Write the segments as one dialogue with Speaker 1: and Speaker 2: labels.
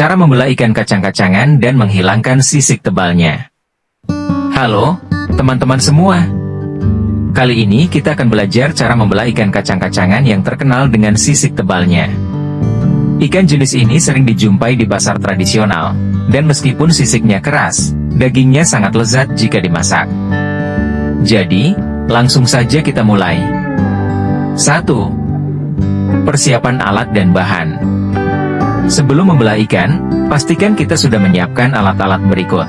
Speaker 1: Cara membelah ikan kacang-kacangan dan menghilangkan sisik tebalnya. Halo, teman-teman semua. Kali ini kita akan belajar cara membelah ikan kacang-kacangan yang terkenal dengan sisik tebalnya. Ikan jenis ini sering dijumpai di pasar tradisional, dan meskipun sisiknya keras, dagingnya sangat lezat jika dimasak. Jadi, langsung saja kita mulai. 1. Persiapan alat dan bahan. Sebelum membelah ikan, pastikan kita sudah menyiapkan alat-alat berikut.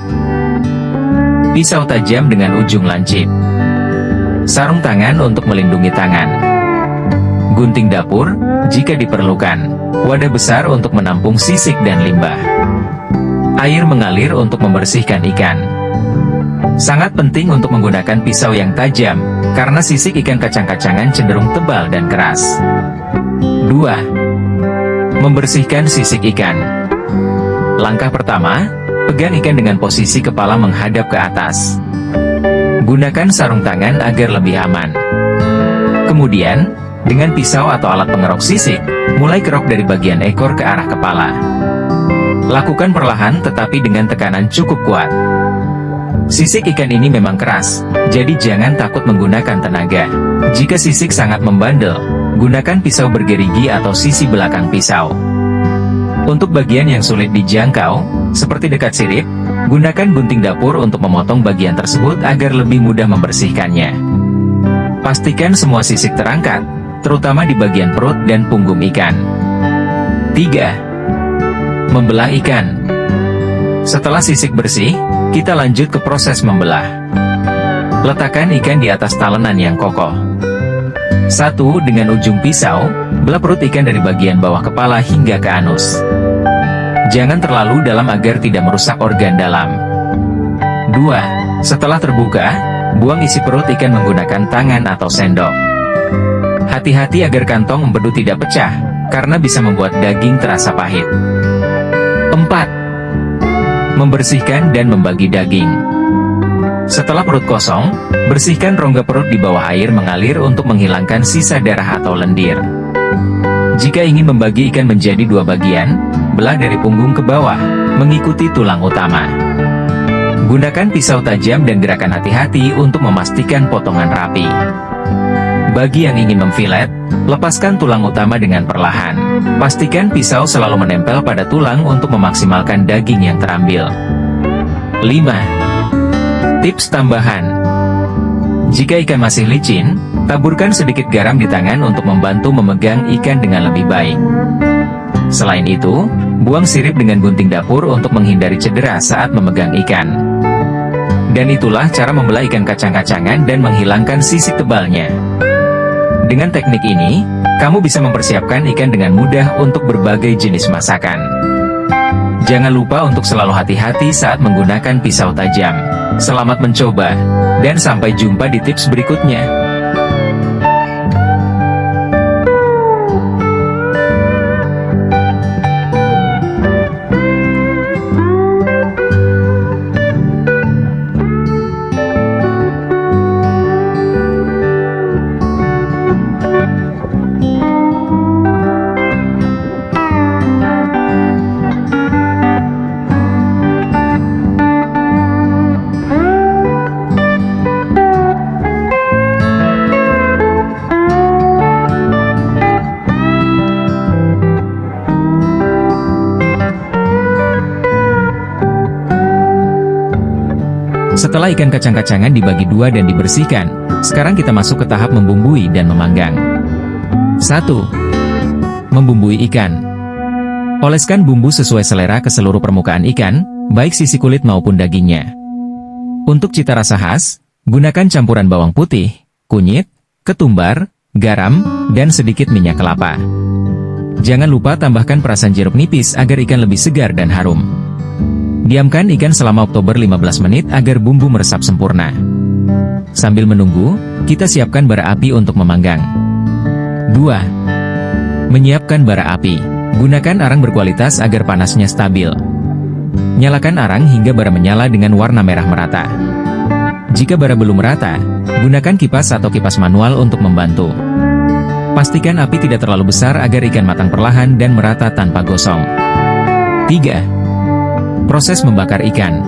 Speaker 1: Pisau tajam dengan ujung lancip. Sarung tangan untuk melindungi tangan. Gunting dapur, jika diperlukan. Wadah besar untuk menampung sisik dan limbah. Air mengalir untuk membersihkan ikan. Sangat penting untuk menggunakan pisau yang tajam, karena sisik ikan kacang-kacangan cenderung tebal dan keras. 2. Membersihkan sisik ikan. Langkah pertama, pegang ikan dengan posisi kepala menghadap ke atas. Gunakan sarung tangan agar lebih aman. Kemudian, dengan pisau atau alat pengerok sisik, mulai kerok dari bagian ekor ke arah kepala. Lakukan perlahan tetapi dengan tekanan cukup kuat. Sisik ikan ini memang keras, jadi jangan takut menggunakan tenaga. Jika sisik sangat membandel, gunakan pisau bergerigi atau sisi belakang pisau. Untuk bagian yang sulit dijangkau, seperti dekat sirip, gunakan gunting dapur untuk memotong bagian tersebut agar lebih mudah membersihkannya. Pastikan semua sisik terangkat, terutama di bagian perut dan punggung ikan. 3. Membelah ikan. Setelah sisik bersih, kita lanjut ke proses membelah. Letakkan ikan di atas talenan yang kokoh. 1. Dengan ujung pisau, belah perut ikan dari bagian bawah kepala hingga ke anus. Jangan terlalu dalam agar tidak merusak organ dalam. 2. Setelah terbuka, buang isi perut ikan menggunakan tangan atau sendok. Hati-hati agar kantong empedu tidak pecah, karena bisa membuat daging terasa pahit. 4. Membersihkan dan membagi daging. Setelah perut kosong, bersihkan rongga perut di bawah air mengalir untuk menghilangkan sisa darah atau lendir. Jika ingin membagi ikan menjadi 2 bagian, belah dari punggung ke bawah, mengikuti tulang utama. Gunakan pisau tajam dan gerakan hati-hati untuk memastikan potongan rapi. Bagi yang ingin memfilet, lepaskan tulang utama dengan perlahan. Pastikan pisau selalu menempel pada tulang untuk memaksimalkan daging yang terambil. 5. Tips tambahan. Jika ikan masih licin, taburkan sedikit garam di tangan untuk membantu memegang ikan dengan lebih baik. Selain itu, buang sirip dengan gunting dapur untuk menghindari cedera saat memegang ikan. Dan itulah cara membelah ikan kacang-kacangan dan menghilangkan sisik tebalnya. Dengan teknik ini, kamu bisa mempersiapkan ikan dengan mudah untuk berbagai jenis masakan. Jangan lupa untuk selalu hati-hati saat menggunakan pisau tajam. Selamat mencoba, dan sampai jumpa di tips berikutnya. Setelah ikan kacang-kacangan dibagi 2 dan dibersihkan, sekarang kita masuk ke tahap membumbui dan memanggang. 1. Membumbui ikan. Oleskan bumbu sesuai selera ke seluruh permukaan ikan, baik sisi kulit maupun dagingnya. Untuk cita rasa khas, gunakan campuran bawang putih, kunyit, ketumbar, garam, dan sedikit minyak kelapa. Jangan lupa tambahkan perasan jeruk nipis agar ikan lebih segar dan harum. Diamkan ikan selama Oktober 15 menit agar bumbu meresap sempurna. Sambil menunggu, kita siapkan bara api untuk memanggang. 2. Menyiapkan bara api. Gunakan arang berkualitas agar panasnya stabil. Nyalakan arang hingga bara menyala dengan warna merah merata. Jika bara belum merata, gunakan kipas atau kipas manual untuk membantu. Pastikan api tidak terlalu besar agar ikan matang perlahan dan merata tanpa gosong. 3. Proses membakar ikan.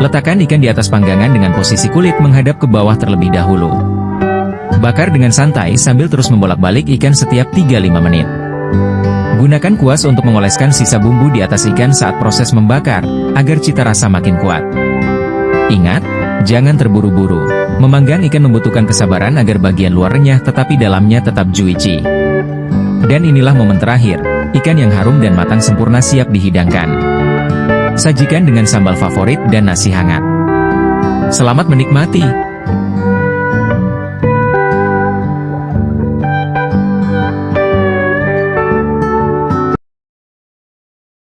Speaker 1: Letakkan ikan di atas panggangan dengan posisi kulit menghadap ke bawah terlebih dahulu. Bakar dengan santai sambil terus membolak-balik ikan setiap 3-5 menit. Gunakan kuas untuk mengoleskan sisa bumbu di atas ikan saat proses membakar, agar cita rasa makin kuat. Ingat, jangan terburu-buru. Memanggang ikan membutuhkan kesabaran agar bagian luar renyah tetapi dalamnya tetap juicy. Dan inilah momen terakhir, ikan yang harum dan matang sempurna siap dihidangkan. Sajikan dengan sambal favorit dan nasi hangat. Selamat menikmati!